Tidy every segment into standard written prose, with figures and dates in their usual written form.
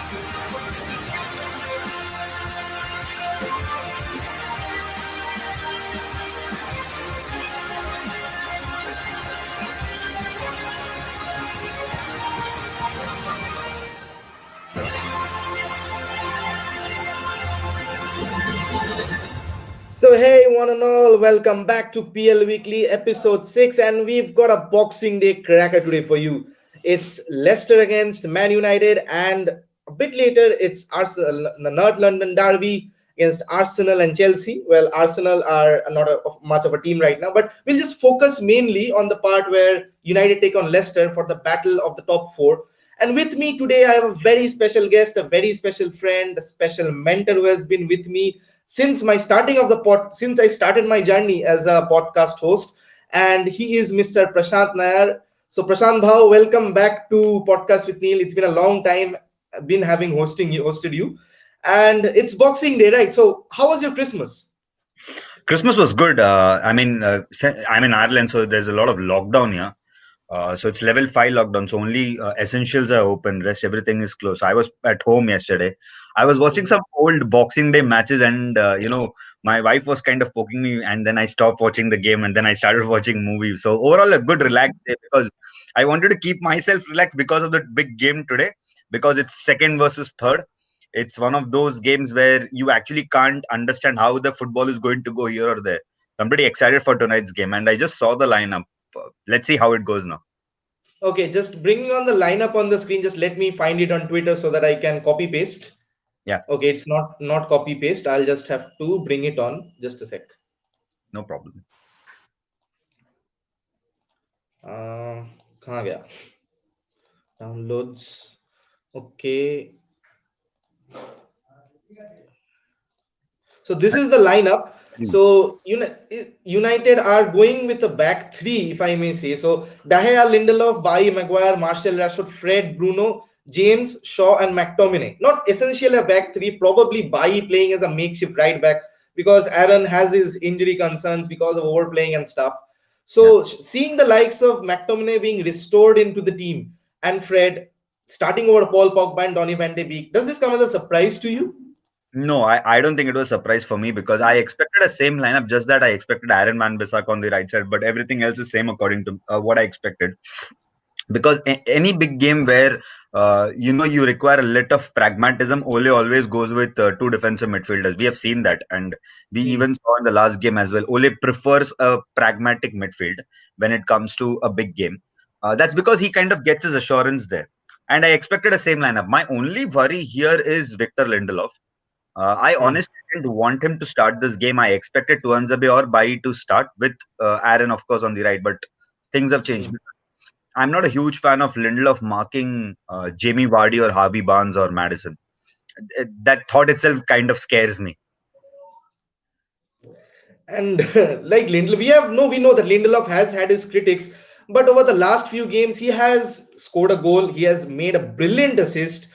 So hey one and all, welcome back to PL Weekly episode 6, and we've got a Boxing Day cracker today for you. It's Leicester against Man United, and a bit later it's Arsenal, the North London derby against Arsenal and Chelsea. Well, Arsenal are not much of a team right now, but we'll just focus mainly on the part where United take on Leicester for the battle of the top four. And with me today, I have a very special guest, a very special friend, a special mentor who has been with me since my starting of the since I started my journey as a podcast host, and he is Mr. Prashant Nair. So Prashant Bhau, welcome back to Podcast with Neil. It's been a long time I've been having hosted you, and it's Boxing Day, right? So how was your Christmas? Christmas was good. I'm in Ireland, so there's a lot of lockdown here. So it's level 5 lockdown. So only essentials are open. Rest everything is closed. So I was at home yesterday. I was watching some old Boxing Day matches, and my wife was kind of poking me, and then I stopped watching the game, and then I started watching movies. So overall, a good relaxed day, because I wanted to keep myself relaxed because of the big game today, because it's second versus third. It's one of those games where you actually can't understand how the football is going to go here or there. I'm pretty excited for tonight's game, and I just saw the lineup. Let's see how it goes now. Okay, just bringing on the lineup on the screen. Just let me find it on Twitter so that I can copy paste. Yeah. Okay, it's not copy paste. I'll just have to bring it on. Just a sec. No problem. कहाँ गया? Downloads. Okay. So this is the lineup. So United are going with a back three, if I may say. So De Gea, Lindelof, Bailly, Maguire, Martial, Rashford, Fred, Bruno, James, Shaw, and McTominay. Not essentially a back three. Probably Bailly playing as a makeshift right back because Aaron has his injury concerns because of overplaying and stuff. So seeing the likes of McTominay being restored into the team and Fred starting over Paul Pogba and Donnie van de Beek, does this come as a surprise to you? No, I don't think it was a surprise for me, because I expected a same lineup, just that I expected Aaron Wan-Bissaka on the right side, but everything else is same according to what I expected. Because any big game where you require a lot of pragmatism, Ole always goes with two defensive midfielders. We have seen that, and we even saw in the last game as well. Ole prefers a pragmatic midfield when it comes to a big game. That's because he kind of gets his assurance there. And I expected a same lineup. My only worry here is Victor Lindelof. I honestly didn't want him to start this game. I expected Tuanzebe or Bailly to start with Aaron, of course, on the right. But things have changed. I'm not a huge fan of Lindelof marking Jamie Vardy or Harvey Barnes or Maddison. That thought itself kind of scares me. And like Lindelof, we know that Lindelof has had his critics, but over the last few games, he has scored a goal. He has made a brilliant assist,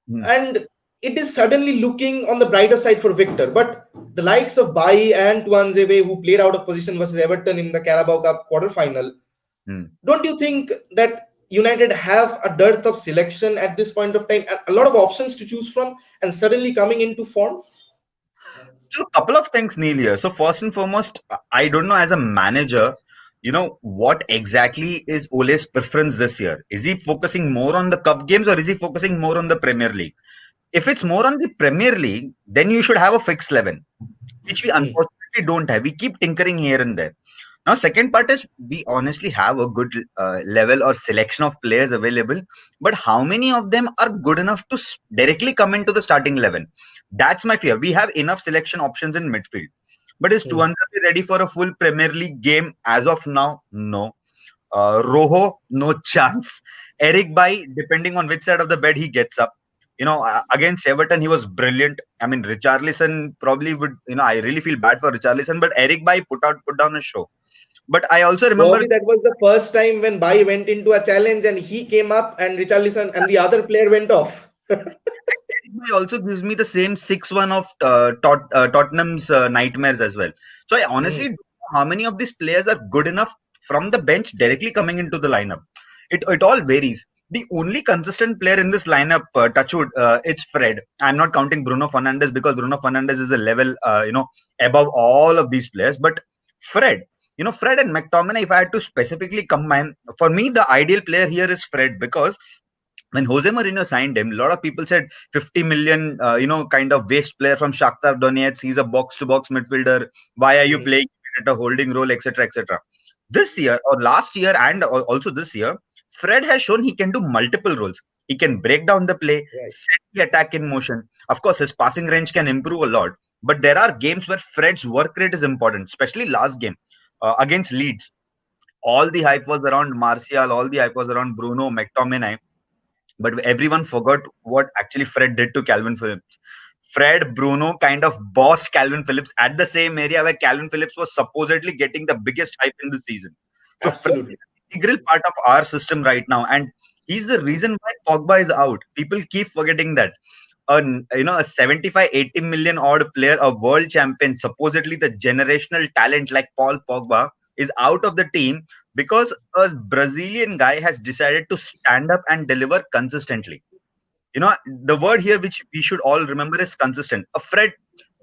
and it is suddenly looking on the brighter side for Victor. But the likes of Bailly and Tuanzebe, who played out of position versus Everton in the Carabao Cup quarterfinal, don't you think that United have a dearth of selection at this point of time, a lot of options to choose from, and suddenly coming into form? So a couple of things, Neil, here. So first and foremost, I don't know, as a manager, what exactly is Ole's preference this year? Is he focusing more on the cup games, or is he focusing more on the Premier League? If it's more on the Premier League, then you should have a fixed 11, which we unfortunately don't have. We keep tinkering here and there. Now, second part is, we honestly have a good level or selection of players available, but how many of them are good enough to directly come into the starting 11? That's my fear. We have enough selection options in midfield, but is Tuanzebe ready for a full Premier League game as of now? No. Rojo, no chance. Eric Bailly, depending on which side of the bed he gets up. Against Everton, he was brilliant. I mean, Richarlison probably would, I really feel bad for Richarlison, but Eric Bailly put down a show. But I also remember probably that was the first time when Bailly went into a challenge and he came up and Richarlison and the other player went off. He also gives me the same 6-1 of Tottenham's nightmares as well. So I honestly don't know how many of these players are good enough from the bench directly coming into the lineup. It all varies. The only consistent player in this lineup, touchwood, it's Fred. I'm not counting Bruno Fernandes because Bruno Fernandes is a level, above all of these players. But Fred, Fred and McTominay, if I had to specifically combine, for me, the ideal player here is Fred because when Jose Mourinho signed him, a lot of people said 50 million, kind of waste player from Shakhtar Donetsk. He's a box-to-box midfielder. Why are you Mhm. playing at a holding role, etc., etc. This year or last year and also this year, Fred has shown he can do multiple roles. He can break down the play, Right. set the attack in motion. Of course, his passing range can improve a lot. But there are games where Fred's work rate is important, especially last game against Leeds. All the hype was around Martial, all the hype was around Bruno, McTominay, but everyone forgot what actually Fred did to Calvin Phillips. Fred Bruno kind of bossed Calvin Phillips at the same area where Calvin Phillips was supposedly getting the biggest hype in the season. So Fred is Absolutely. an integral part of our system right now, and he's the reason why Pogba is out. People keep forgetting that a 75 80 million odd player, a world champion, supposedly the generational talent like Paul Pogba, is out of the team because a Brazilian guy has decided to stand up and deliver consistently. The word here which we should all remember is consistent. A Fred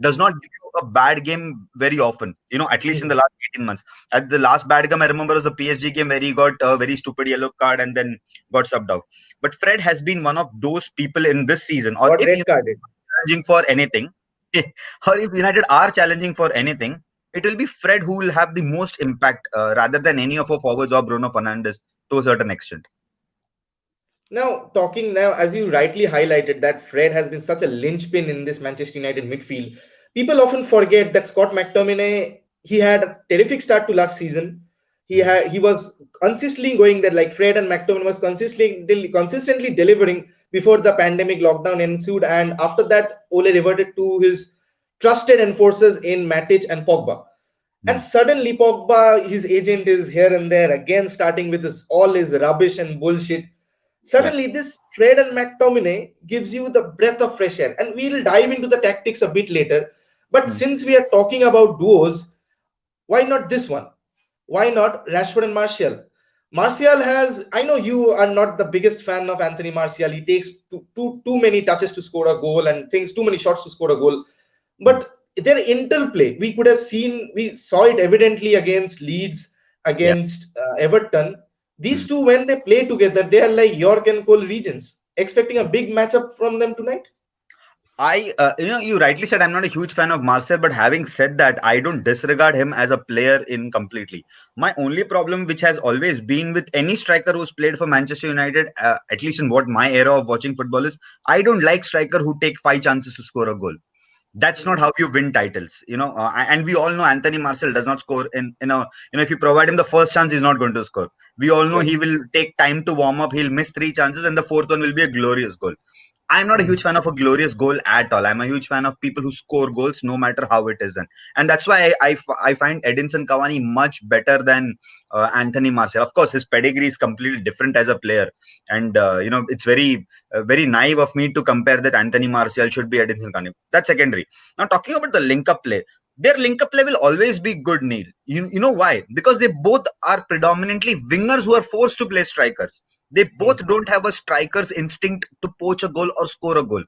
does not give you a bad game very often, at least in the Mhm. last 18 months. At the last bad game I remember was the PSG game where he got a very stupid yellow card and then got subbed out. But Fred has been one of those people in this season, or Got if red United carded. are challenging for anything, or if United are challenging for anything, it will be Fred who will have the most impact, rather than any of our forwards or Bruno Fernandes to a certain extent. Now, talking now, as you rightly highlighted, that Fred has been such a linchpin in this Manchester United midfield. People often forget that Scott McTominay, he had a terrific start to last season. He was consistently going there, like Fred and McTominay was consistently delivering before the pandemic lockdown ensued, and after that, Ole reverted to his trusted enforcers in Matic and Pogba. And Hmm. suddenly, Pogba, his agent, is here and there again, starting with all his rubbish and bullshit. Yeah. Suddenly, this Fred and McTominay gives you the breath of fresh air. And we'll dive into the tactics a bit later. But Hmm. since we are talking about duos, why not this one? Why not Rashford and Martial? Martial has, I know you are not the biggest fan of Anthony Martial. He takes too many touches to score a goal and things, too many shots to score a goal. Hmm. But their interplay, we could have seen, we saw it evidently against Leeds, Yeah. against Everton. Hmm. These two, when they play together, they are like York and Cole regions. Expecting a big matchup from them tonight? You rightly said I'm not a huge fan of Marcel, but having said that, I don't disregard him as a player in completely. My only problem, which has always been with any striker who's played for Manchester United, at least in what my era of watching football is, I don't like striker who take 5 chances to score a goal. That's not Mhm. how you win titles, and we all know Anthony Marcel does not score if you provide him the first chance, he's not going to score. We all know Right. he will take time to warm up, he'll miss 3 chances, and the fourth one will be a glorious goal. I'm not a huge Mhm. fan of a glorious goal at all. I'm a huge fan of people who score goals no matter how it is done. And that's why I find Edinson Cavani much better than Anthony Martial. Of course, his pedigree is completely different as a player. And, it's very naive of me to compare that Anthony Martial should be Edinson Cavani. That's secondary. Now, talking about the link-up play, their link-up play will always be good, Neil. You know why? Because they both are predominantly wingers who are forced to play strikers. They both Mhm. don't have a striker's instinct to poach a goal or score a goal.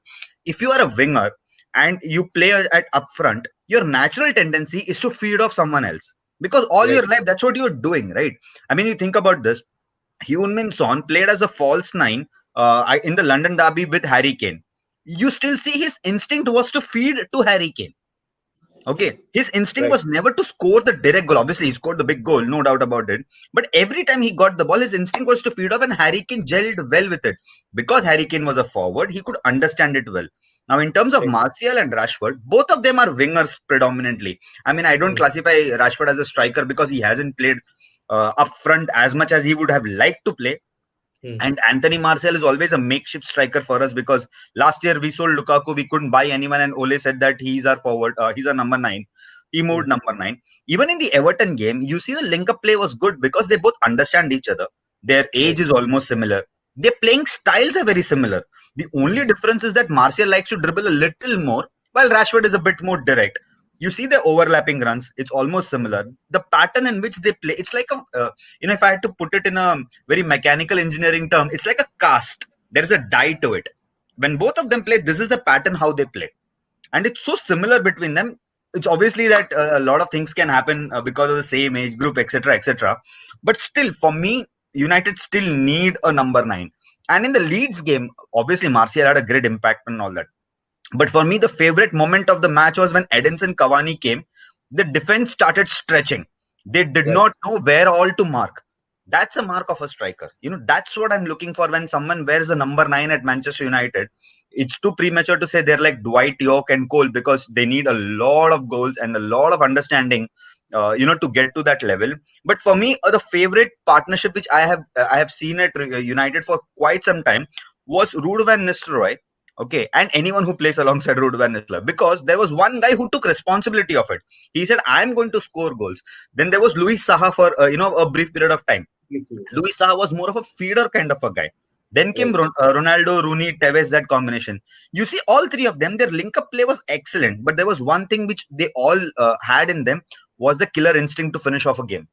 If you are a winger and you play at up front, your natural tendency is to feed off someone else because all Right. your life that's what you're doing, right? I mean, you think about this. Heung-min Son played as a false nine in the London derby with Harry Kane. You still see his instinct was to feed to Harry Kane. Okay, his instinct Right. was never to score the direct goal. Obviously, he scored the big goal, no doubt about it. But every time he got the ball, his instinct was to feed off, and Harry Kane gelled well with it. Because Harry Kane was a forward, he could understand it well. Now, in terms of Right. Martial and Rashford, both of them are wingers predominantly. I mean, I don't Mhm. classify Rashford as a striker because he hasn't played up front as much as he would have liked to play. Mhm. And Anthony Martial is always a makeshift striker for us because last year we sold Lukaku, we couldn't buy anyone, and Ole said that he's our forward, he's our number nine. He moved Mhm. number nine. Even in the Everton game, you see the link up play was good because they both understand each other. Their age Right. is almost similar. Their playing styles are very similar. The only Mhm. difference is that Martial likes to dribble a little more, while Rashford is a bit more direct. You see the overlapping runs, it's almost similar. The pattern in which they play, it's like a, if I had to put it in a very mechanical engineering term, it's like a cast. There is a die to it. When both of them play, this is the pattern how they play, and it's so similar between them. It's obviously that a lot of things can happen because of the same age group, etc., etc. But still, for me, United still need a number 9. And in the Leeds game, obviously Martial had a great impact and all that. But for me, the favorite moment of the match was when Edinson Cavani came. The defense started stretching. They did Right. not know where all to mark. That's a mark of a striker. That's what I'm looking for when someone wears a number 9 at Manchester United. It's too premature to say they're like Dwight, York, and Cole, because they need a lot of goals and a lot of understanding, to get to that level. But for me, the favorite partnership which I have seen at United for quite some time was Ruud van Nistelrooy. Okay, and anyone who plays alongside Ruud van Nistelrooy, because there was one guy who took responsibility of it. He said, "I'm going to score goals." Then there was Luis Saha for a brief period of time. Luis Saha was more of a feeder kind of a guy. Then came Right. Ronaldo, Rooney, Tevez, that combination. You see, all three of them, their link-up play was excellent. But there was one thing which they all had in them, was the killer instinct to finish off a game.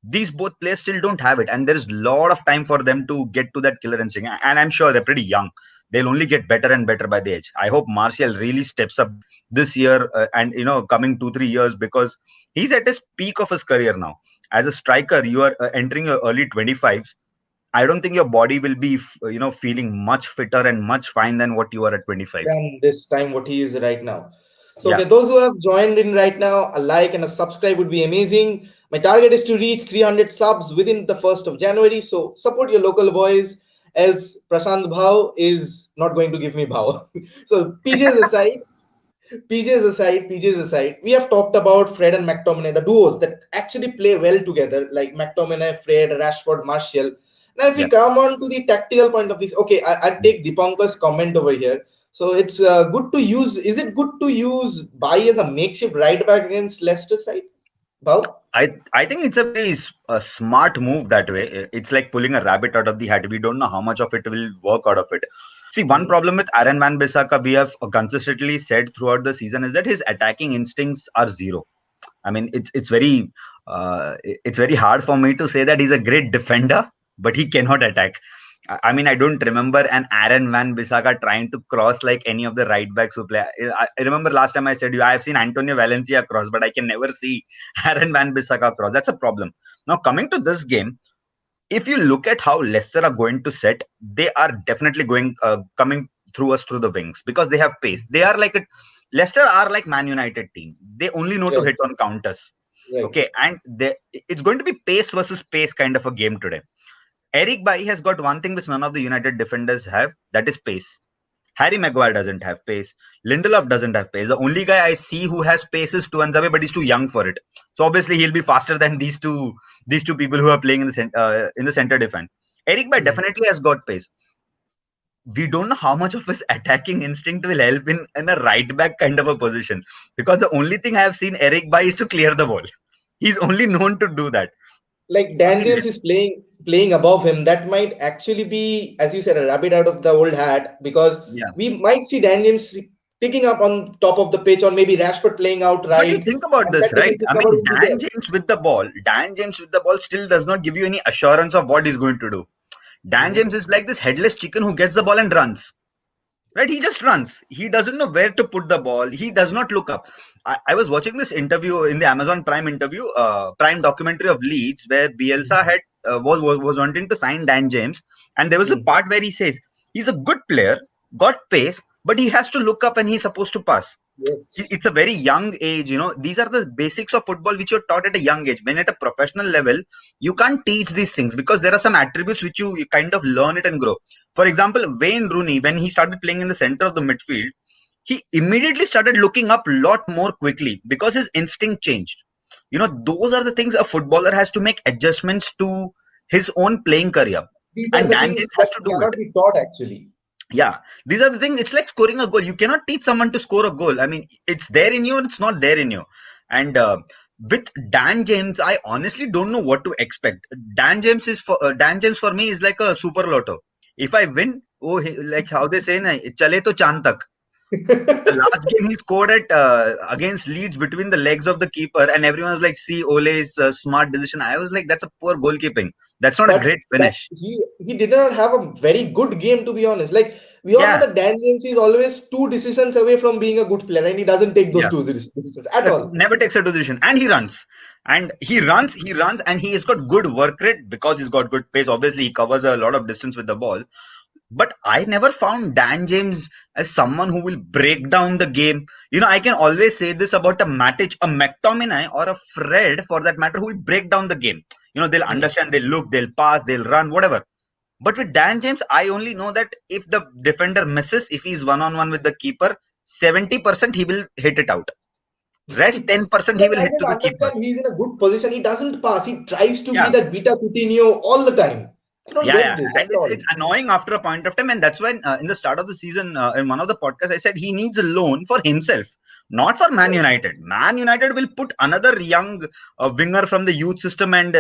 These both players still don't have it, and there is a lot of time for them to get to that killer instinct. And I'm sure they're pretty young. They'll only get better and better by the age. I hope Martial really steps up this year, and coming 2-3 years, because he's at his peak of his career now. As a striker, you are entering your early 25s. I don't think your body will be feeling much fitter and much fine than what you are at 25. Than this time what he is right now. So, Yeah. okay, those who have joined in right now, a like and a subscribe would be amazing. My target is to reach 300 subs within the 1st of January. So, support your local boys, as Prashant Bhau is not going to give me Bhau. So, PJs aside, we have talked about Fred and McTominay, the duos that actually play well together, like McTominay, Fred, Rashford, Martial. Now, if we Yeah. come on to the tactical point of this, okay, I take Dipankar's comment over here. So it's good to use. Is it good to use Bai as a makeshift right back against Leicester side? Bao? I think it's a very smart move that way. It's like pulling a rabbit out of the hat. We don't know how much of it will work out of it. See, one Hmm. problem with Aaron Wan-Bissaka, we have consistently said throughout the season, is that his attacking instincts are zero. I mean, it's very hard for me to say that he's a great defender, but he cannot attack. I mean, I don't remember an Aaron Van Bissaka trying to cross like any of the right backs who play. I remember last time I said I have seen Antonio Valencia cross, but I can never see Aaron Van Bissaka cross. That's a problem. Now, coming to this game, if you look at how Leicester are going to set, they are definitely coming through us through the wings, because they have pace. They are like Leicester are like Man United team. They only know to Right, hit on counters. right. Okay, and it's going to be pace versus pace kind of a game today. Eric Bailly has got one thing which none of the United defenders have, that is pace. Harry Maguire doesn't have pace. Lindelof doesn't have pace. The only guy I see who has pace is Tuanzebe, but he's too young for it. So obviously he'll be faster than these two people who are playing in the center defense. Eric Bailly Hmm. definitely has got pace. We don't know how much of his attacking instinct will help in a right back kind of a position, because the only thing I have seen Eric Bailly is to clear the ball. He's only known to do that. Like Dan Nothing James is playing above him. That might actually be, as you said, a rabbit out of the old hat, because Yeah. we might see Dan James picking up on top of the pitch, or maybe Rashford playing out But you right, think about and that this, right? defensive I cover mean, will be there. Dan James with the ball still does not give you any assurance of what he's going to do. Dan Hmm. James is like this headless chicken who gets the ball and runs. Right? He just runs. He doesn't know where to put the ball. He does not look up. I was watching this interview in the Amazon Prime Prime documentary of Leeds, where Bielsa had was wanting to sign Dan James, and there was a Hmm. part where he says he's a good player, got pace, but he has to look up and he's supposed to pass. Yes. It's a very young age. These are the basics of football which you're taught at a young age. When at a professional level, you can't teach these things, because there are some attributes which you kind of learn it and grow. For example, Wayne Rooney, when he started playing in the center of the midfield, he immediately started looking up a lot more quickly, because his instinct changed. Those are the things a footballer has to make adjustments to his own playing career, These are and the Dan things James has that to do it. cannot be taught actually. Yeah, these are the things. It's like scoring a goal. You cannot teach someone to score a goal. I mean, it's there in you and it's not there in you. And with Dan James, I honestly don't know what to expect. Dan James for me is like a super lotto. If I win, like how they say, na, chale to chand tak. The last game he scored at against Leeds between the legs of the keeper, and everyone was like, "See, Ole's smart decision." I was like, "That's a poor goalkeeping. That's not a But great that finish." he did not have a very good game, to be honest. Like, we all know Yeah, that Dan James is always two decisions away from being a good player, and he doesn't take those yeah. two decisions at all. Never takes a decision, and he runs, and he has got good work rate because he's got good pace. Obviously, he covers a lot of distance with the ball. But I never found Dan James as someone who will break down the game. I can always say this about a Matic, a McTominay, or a Fred for that matter, who will break down the game. They'll Hmm. understand, they'll look, they'll pass, they'll run, whatever. But with Dan James, I only know that if the defender misses, if he's one on one with the keeper, 70% he will hit it out. Rest 10% he Like, will I hit to don't the keeper. understand. He's in a good position. He doesn't pass. He tries to be Yeah. that Vita Coutinho all the time. I don't Yeah, get yeah, this and at it's all. annoying after a point of time, and that's when in the start of the season, in one of the podcasts, I said he needs a loan for himself, not for Man Right. United. Man United will put another young winger from the youth system, and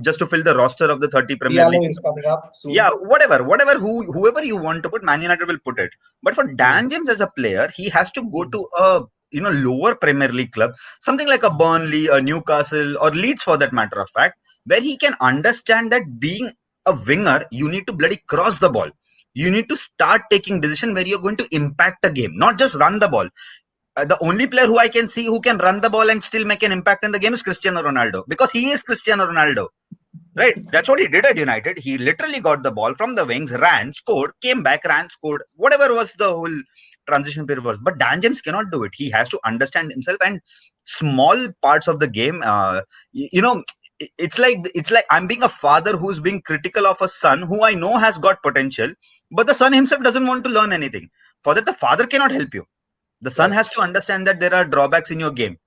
just to fill the roster of the 30 Premier League Diallo is clubs. coming up Yeah, soon. whatever, whoever you want to put, Man United will put it. But for Hmm. Dan James as a player, he has to go Hmm. to a lower Premier League club, something like a Burnley, a Newcastle, or Leeds for that matter of fact, where he can understand that being a winger, you need to bloody cross the ball. You need to start taking decision where you're going to impact the game, not just run the ball. The only player who I can see who can run the ball and still make an impact in the game is Cristiano Ronaldo, because he is Cristiano Ronaldo. Right, that's what he did at United. He literally got the ball from the wings, ran, scored, came back, ran, scored, whatever was the whole transition period was. But Dan James cannot do it. He has to understand himself, and small parts of the game. It's like I'm being a father who's being critical of a son who I know has got potential, but the son himself doesn't want to learn anything. For that, the father cannot help you. The son Right. has to understand that there are drawbacks in your game.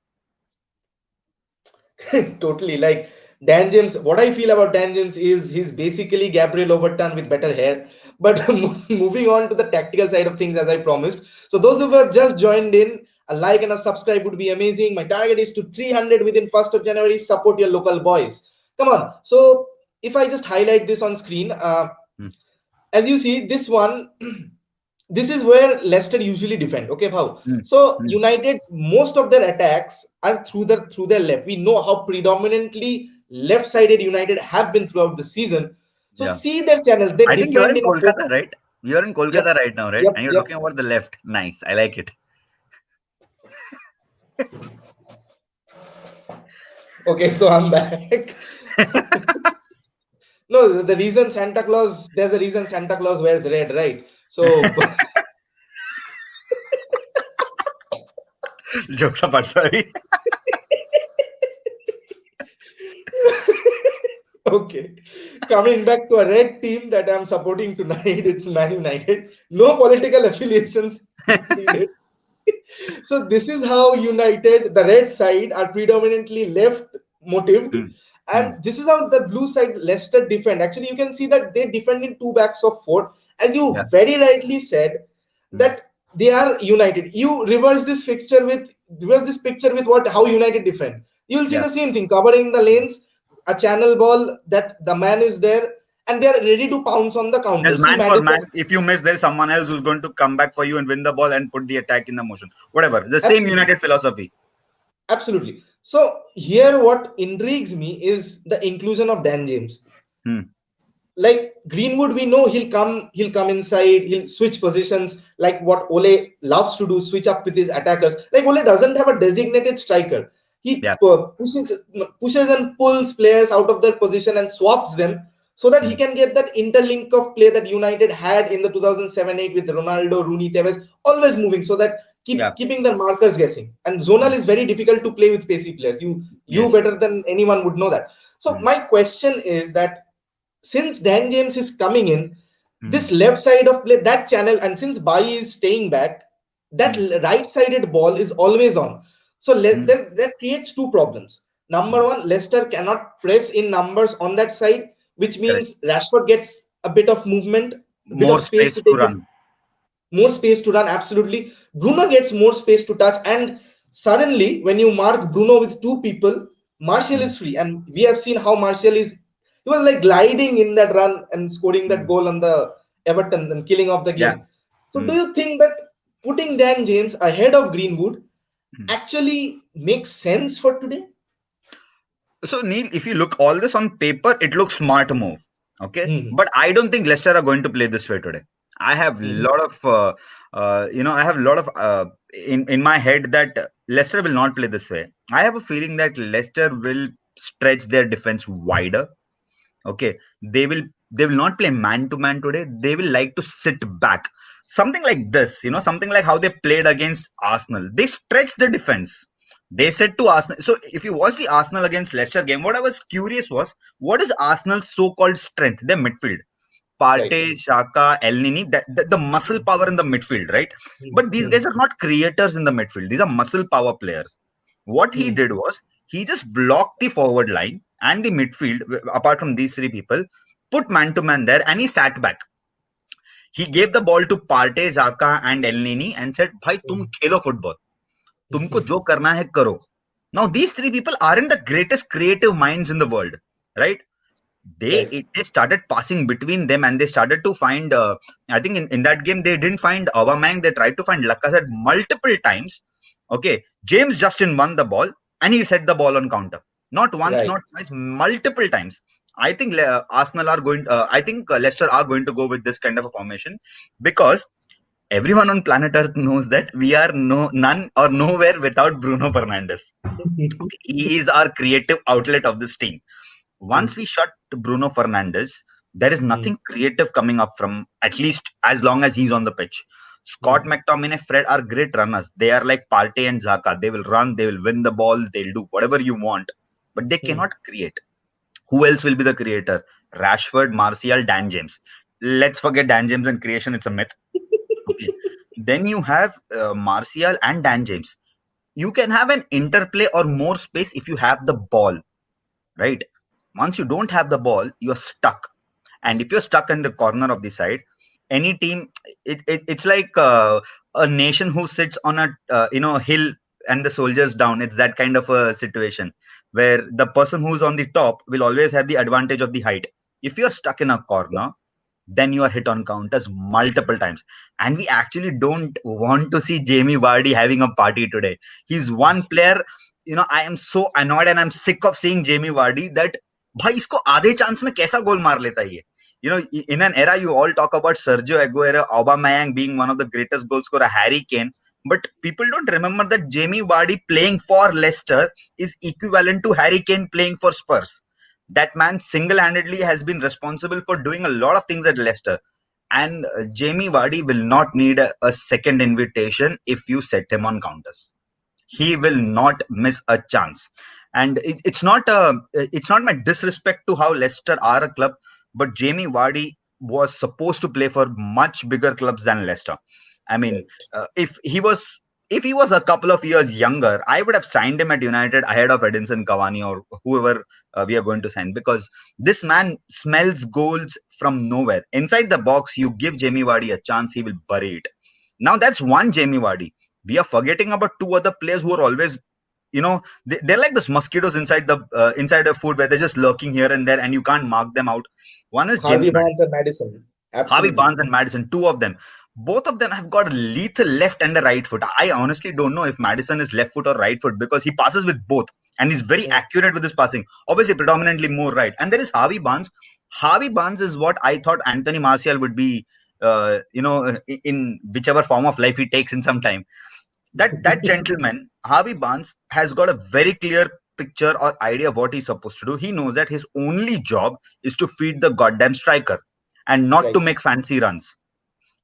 Totally. Like, Dan James, what I feel about Dan James is he's basically Gabriel Overton with better hair. But moving on to the tactical side of things, as I promised. So those who have just joined in, a like and a subscribe would be amazing. My target is to 300 within 1st of January. Support your local boys. Come on. So if I just highlight this on screen, Hmm. as you see, this one, this is where Leicester usually defend. Okay, how? Hmm. So Hmm. United's most of their attacks are through their left. We know how predominantly left-sided United have been throughout the season. So Yeah. see their channels. They I think you're defend in in a four. Kolkata, right? You're in Yep, Kolkata right now, right? yep, And you're yep. talking about the left. Nice. I like it. Okay, so I'm back. No, the reason Santa Claus, there's a reason Santa Claus wears red, right? So Jokes apart, sorry. okay, coming back to a red team that I'm supporting tonight, it's Man United. No political affiliations needed. So this is how United, the red side, are predominantly left motived, Hmm. Hmm. and this is how the blue side Leicester defend. Actually, you can see that they defend in two backs of four, as Yeah. you very rightly said Hmm. that they are united. You reverse this picture with what how United defend. You will see Yeah. the same thing, covering the lanes, a channel ball that the man is there, and they are ready to pounce on the counter. There's See man for Madison, man. If you miss, there's someone else who's going to come back for you and win the ball and put the attack in the motion. Whatever. The same absolutely. United philosophy. Absolutely. So here, what intrigues me is the inclusion of Dan James. Hmm. Like Greenwood, we know he'll come inside, he'll switch positions, like what Ole loves to do, switch up with his attackers. Like Ole doesn't have a designated striker. He Yeah. pushes and pulls players out of their position and swaps them so that he Hmm. can get that interlink of play that United had in the 2007-8 with Ronaldo, Rooney, Tevez, always moving so that Yeah. keeping the markers guessing. And zonal Hmm. is very difficult to play with pacey players. You Yes. better than anyone would know that. So Hmm. my question is that since Dan James is coming in, Hmm. this left side of play, that channel, and since Bayi is staying back, that Hmm. right sided ball is always on. So Hmm. that creates two problems. Number Hmm. one, Leicester cannot press in numbers on that side, which Correct. means Rashford gets a bit of movement, a bit of More space space to to take his run. more space to run. Absolutely. Bruno gets more space to touch. And suddenly, when you mark Bruno with two people, Martial Hmm. is free. And we have seen how Martial is, he was like gliding in that run and scoring that Hmm. goal on the Everton and killing off the Yeah. game. So, do Hmm. you think that putting Dan James ahead of Greenwood Hmm. actually makes sense for today? So Neil, if you look all this on paper, it looks smart move. Okay, Hmm. but I don't think Leicester are going to play this way today. I have Hmm. lot of I have a lot of in my head that Leicester will not play this way. I have a feeling that Leicester will stretch their defense wider. Okay, they will not play man to man today. They will like to sit back, something like this, something like how they played against Arsenal. They stretched the defense. They said to Arsenal. So if you watch the Arsenal against Leicester game, what I was curious was, what is Arsenal's so-called strength? Their midfield. Right. Partey, Xhaka, El Nini, the muscle power in the midfield, right? But these Hmm. guys are not creators in the midfield. These are muscle power players. What he Hmm. did was, he just blocked the forward line and the midfield, apart from these three people, put man to man there, and he sat back. He gave the ball to Partey, Xhaka, and El Nini and said, "Bhai, tum khelo football. Tumko jo karna hai karo." Now, these three people aren't the greatest creative minds in the world, right? they Right. they started passing between them, and they started to find I think in that game they didn't find Aubameyang. They tried to find Lacazette multiple times. Okay, James Justin won the ball, and he set the ball on counter, not once, Right. not twice, multiple times. I think Arsenal are going I think Leicester are going to go with this kind of a formation, because everyone on planet earth knows that we are none or nowhere without Bruno Fernandes. Okay, he is our creative outlet of this team. Once we shut Bruno Fernandes, there is Hmm. nothing creative coming up from, at least as long as he's on the pitch. Scott Hmm. McTominay, Fred are great runners. They are like Partey and Xhaka. They will run, they will win the ball, they'll do whatever you want, but they Hmm. cannot create. Who else will be the creator? Rashford, Martial, Dan James. Let's forget Dan James and creation, it's a myth. Okay. Then you have Martial and Dan James. You can have an interplay or more space if you have the ball, right? Once you don't have the ball, you're stuck. And if you're stuck in the corner of the side, any team, it's like a nation who sits on a hill and the soldiers down. It's that kind of a situation where the person who's on the top will always have the advantage of the height. If you're stuck in a corner, then you are hit on counters multiple times. And we actually don't want to see Jamie Vardy having a party today. He's one player, I am so annoyed and I'm sick of seeing Jamie Vardy that भाई इसको आधे chance में कैसा गोल मार लेता है ये. In an era you all talk about Sergio Aguero, Aubameyang being one of the greatest goal scorer, Harry Kane, but people don't remember that Jamie Vardy playing for Leicester is equivalent to Harry Kane playing for Spurs. That man single-handedly has been responsible for doing a lot of things at Leicester. And Jamie Vardy will not need a second invitation if you set him on counters. He will not miss a chance. And it's not my disrespect to how Leicester are a club, but Jamie Vardy was supposed to play for much bigger clubs than Leicester. I mean, Right. if he was a couple of years younger, I would have signed him at United ahead of Edinson Cavani or whoever we are going to sign, because this man smells goals from nowhere. Inside the box, you give Jamie Vardy a chance, he will bury it. Now that's one Jamie Vardy. We are forgetting about two other players who are always, they're like those mosquitoes inside the food, where they're just lurking here and there and you can't mark them out. One is James Harvey Madison. Barnes and Madison. Harvey Absolutely. Barnes and Madison, two of them. Both of them have got a lethal left and a right foot. I honestly don't know if Madison is left foot or right foot, because he passes with both and he's very Hmm. accurate with his passing. Obviously, predominantly more right. And there is Harvey Barnes. Harvey Barnes is what I thought Anthony Martial would be, in whichever form of life he takes in some time. That gentleman, Harvey Barnes, has got a very clear picture or idea of what he's supposed to do. He knows that his only job is to feed the goddamn striker and not to Right. make fancy runs.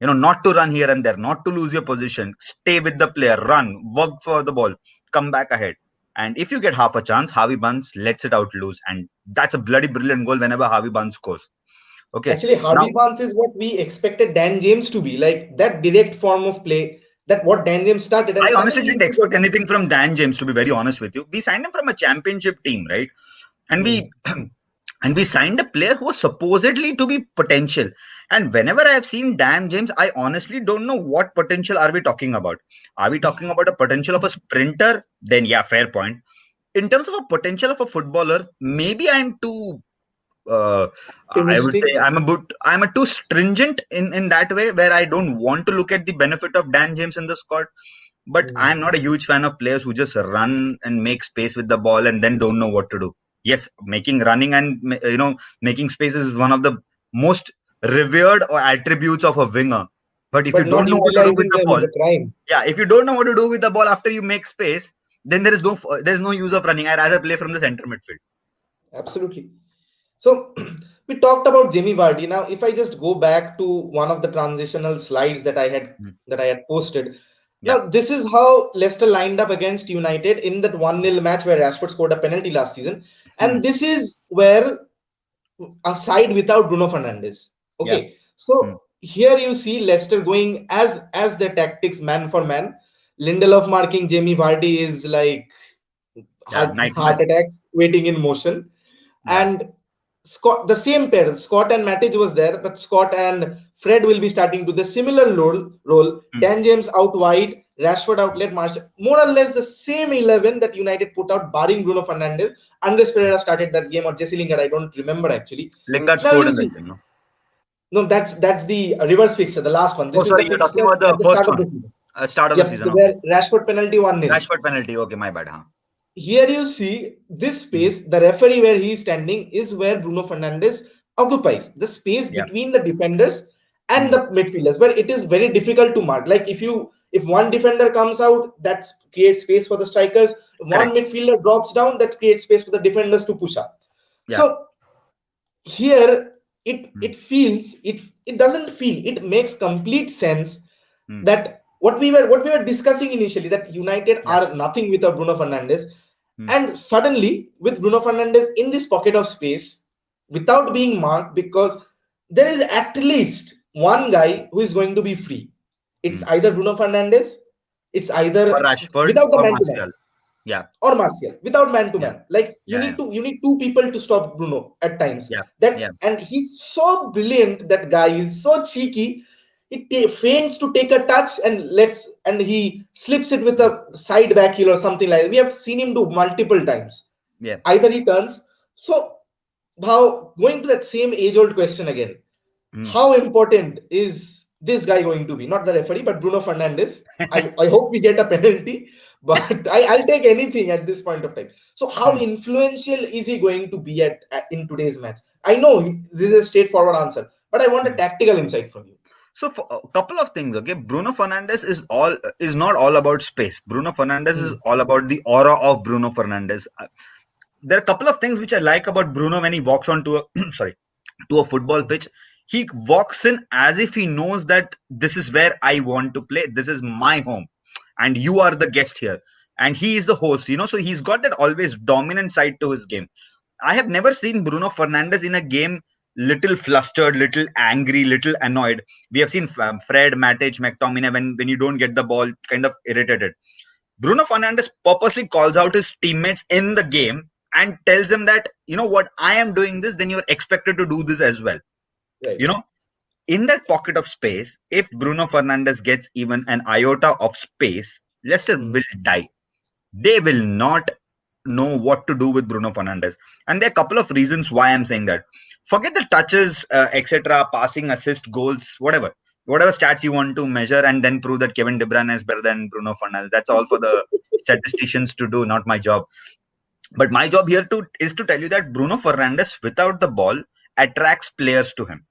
Not to run here and there, not to lose your position. Stay with the player, run, work for the ball, come back ahead. And if you get half a chance, Harvey Barnes lets it out loose. And that's a bloody brilliant goal whenever Harvey Barnes scores. Okay. Actually, Now, Harvey Barnes is what we expected Dan James to be, like that direct form of play, that what Dan James started, and I honestly suddenly didn't you expect get. anything from Dan James, to be very honest with you. We signed him from a championship team, right? And Hmm. we and we signed a player who was supposedly to be potential. And whenever I have seen Dan James, I honestly don't know what potential are we talking about. Are we talking about a potential of a sprinter? Then yeah, fair point. In terms of a potential of a footballer, maybe I'm too I would Optimistic. say I'm a too stringent in that way, where I don't want to look at the benefit of Dan James in the squad. But I'm Hmm. not a huge fan of players who just run and make space with the ball and then don't know what to do. Yes, making running and making space is one of the most revered or attributes of a winger. But if you But don't not know what to do with utilizing the them is ball, a crime. yeah, if you don't know what to do with the ball after you make space, then there is no use of running. I rather play from the center midfield. Absolutely. So we talked about Jamie Vardy. Now, if I just go back to one of the transitional slides Mm. that I had posted. Yeah. Now, this is how Leicester lined up against United in that 1-0 match where Rashford scored a penalty last season. Hmm. And this is where a side without Bruno Fernandes. Yeah. Okay. Hmm. So here you see Leicester going as their tactics man for man. Lindelof marking Jamie Vardy is like Yeah. heart Nightmare. attacks waiting in motion. Yeah. And Scott, the same pair, Scott and Matic was there, but Scott and Fred will be starting to the similar role. Hmm. Dan James out wide, Rashford outlet, Martial. More or less the same 11 that United put out, barring Bruno Fernandes. Andres Pereira started that game, or Jesse Lingard, I don't remember actually. Lingard Now scored you in that see, game. No? no, that's the reverse fixture, the last one. Oh, This is the sorry, you're talking fixture about the at the first start of one, the season. start of the Yep, season. Okay. where Rashford penalty 1-0. Rashford penalty. Okay, my bad. Huh? Here you see this Hmm. space, the referee where he is standing is where Bruno Fernandes occupies the space Yeah. between the defenders and Hmm. the midfielders, where it is very difficult to mark. Like if one defender comes out, that creates space for the strikers. One Correct. midfielder drops down, that creates space for the defenders to push up. Yeah. So here Hmm. it doesn't feel, it makes complete sense Hmm. that what we were discussing initially, that United Yeah. are nothing without Bruno Fernandes. Hmm. And suddenly, with Bruno Fernandes in this pocket of space, without being marked, because there is at least one guy who is going to be free. It's Hmm. either Bruno Fernandes, it's Or either Rashford without the or man to man, Martial. Yeah. or Martial, without man to Yeah. man. Like Yeah. Yeah. you need two people to stop Bruno at times. Yeah. That Yeah. and he's so brilliant. That guy is so cheeky. He feigns to take a touch and he slips it with Hmm. a side back heel or something like that. We have seen him do multiple times. Yeah. Either he turns. So how, going to that same age old question again, Hmm. how important is this guy going to be? Not the referee, but Bruno Fernandes. I hope we get a penalty, but I'll take anything at this point of time. So, how Hmm. influential is he going to be in today's match? I know this is a straightforward answer, but I want a Hmm. tactical insight from you. So for a couple of things, okay, Bruno Fernandes is not all about space. Bruno Fernandes is Hmm. all about the aura of Bruno Fernandes. There are a couple of things which I like about Bruno when he walks onto a sorry, to a football pitch. He walks in as if he knows that this is where I want to play. This is my home, and you are the guest here. And he is the host, so he's got that always dominant side to his game. I have never seen Bruno Fernandes in a game little flustered, little angry, little annoyed. We have seen Fred, Matic, McTominay when you don't get the ball, kind of irritated. Bruno Fernandes purposely calls out his teammates in the game and tells them that, you know what, I am doing this, then you're expected to do this as well. Right. You know, in that pocket of space, if Bruno Fernandes gets even an iota of space, Leicester Hmm. will die. They will not know what to do with Bruno Fernandes. And there are a couple of reasons why I'm saying that. Forget the touches, etc., passing, assist, goals, whatever stats you want to measure, and then prove that Kevin De Bruyne is better than Bruno Fernandes. That's all for the statisticians to do, not my job. But my job here is to tell you that Bruno Fernandes, without the ball, attracts players to him,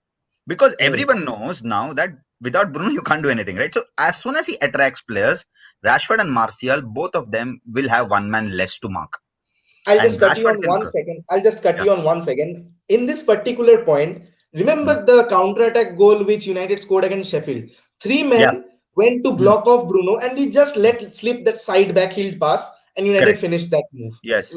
because Hmm. everyone knows now that without Bruno you can't do anything, right? So as soon as he attracts players, Rashford and Martial, both of them will have one man less to mark, I'll and just cut you Rashford on can one score. second. I'll just cut Yeah. you on 1 second. In this particular point, Mm. remember the counter-attack goal which United scored against Sheffield. Three Yeah. men went to Mm. block off Bruno, and we just let slip that side back heel pass, and United Correct. finished that move. Yes.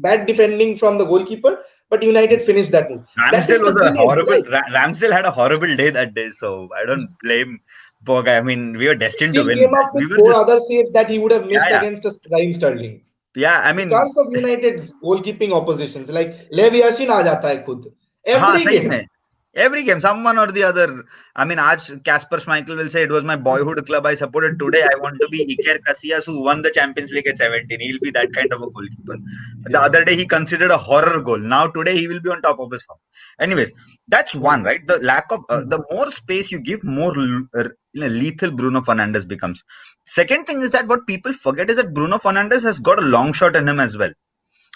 Bad defending from the goalkeeper, but Mm. United finished that move. That is Ramsdale the was a brilliance, horrible. right? Ramsdale had a horrible day that day, so I don't blame poor guy. I mean, we were destined to Still win. came up We with were four just, other saves that he would have yeah, missed yeah, against us, Raheem Sterling. yeah. I The mean, curse of United's goalkeeping oppositions, like Levi Yashin aa jata hai khud. हाँ Every सही में. game. Every game, someone or the other. I mean, आज Casper Schmeichel will say it was my boyhood club I supported. Today, I want to be Iker Casillas, who won the Champions League at 17. He'll be that kind of a goalkeeper. The other day, he considered a horror goal. Now, today, he will be on top of his form. Anyways, that's one, right? The lack of, the more space you give, more lethal Bruno Fernandes becomes. Second thing is that what people forget is that Bruno Fernandes has got a long shot in him as well.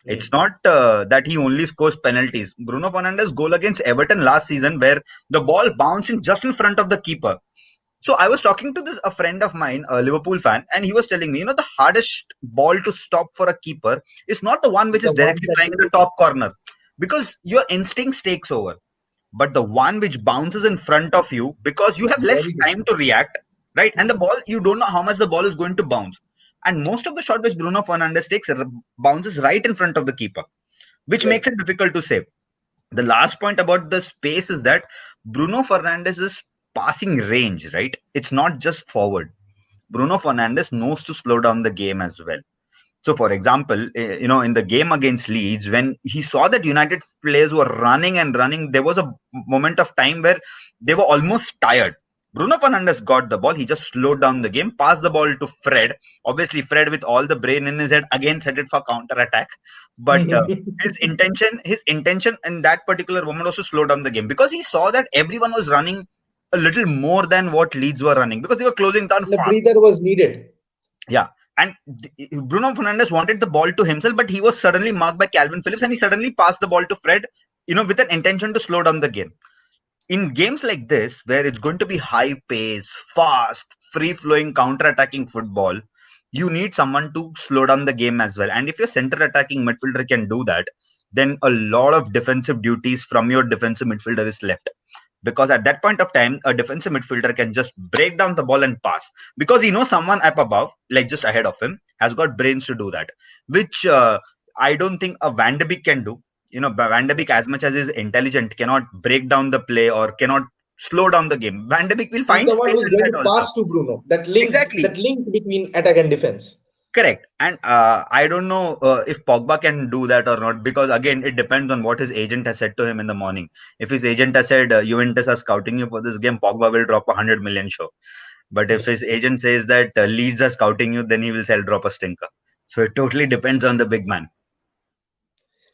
It's not that he only scores penalties. Bruno Fernandes' goal against Everton last season, where the ball bounced in just in front of the keeper. So I was talking to a friend of mine, a Liverpool fan, and he was telling me, the hardest ball to stop for a keeper is not the one which is The one directly that flying in the top corner, because your instinct takes over. But the one which bounces in front of you, because you have less very good. time to react, right? And the ball, you don't know how much the ball is going to bounce. And most of the shot which Bruno Fernandes takes bounces right in front of the keeper, which Right. makes it difficult to save. The last point about the space is that Bruno Fernandes' passing range, right? It's not just forward. Bruno Fernandes knows to slow down the game as well. So, for example, in the game against Leeds, when he saw that United players were running and running, there was a moment of time where they were almost tired. Bruno Fernandes got the ball. He just slowed down the game, passed the ball to Fred. Obviously, Fred, with all the brain in his head, again set it for counter attack. But his intention in that particular moment was to slow down the game, because he saw that everyone was running a little more than what Leeds were running, because they were closing down The fast. breather was needed. Yeah. And Bruno Fernandes wanted the ball to himself, but he was suddenly marked by Calvin Phillips, and he suddenly passed the ball to Fred, with an intention to slow down the game. In games like this, where it's going to be high pace, fast, free flowing, counter attacking football, you need someone to slow down the game as well. And if your center attacking midfielder can do that, then a lot of defensive duties from your defensive midfielder is left, because at that point of time, a defensive midfielder can just break down the ball and pass, because he knows someone up above, like just ahead of him, has got brains to do that, which I don't think a Van de Beek can do. Van de Beek, as much as is intelligent, cannot break down the play or cannot slow down the game. Van de Beek will He's find the one space who's in going that to also. pass to Bruno. That Exactly. link between attack and defense. Correct. And I don't know if Pogba can do that or not, because again, it depends on what his agent has said to him in the morning. If his agent has said, Juventus are scouting you for this game, Pogba will drop 100 million show. But if his agent says that Leeds are scouting you, then he will drop a stinker. So it totally depends on the big man.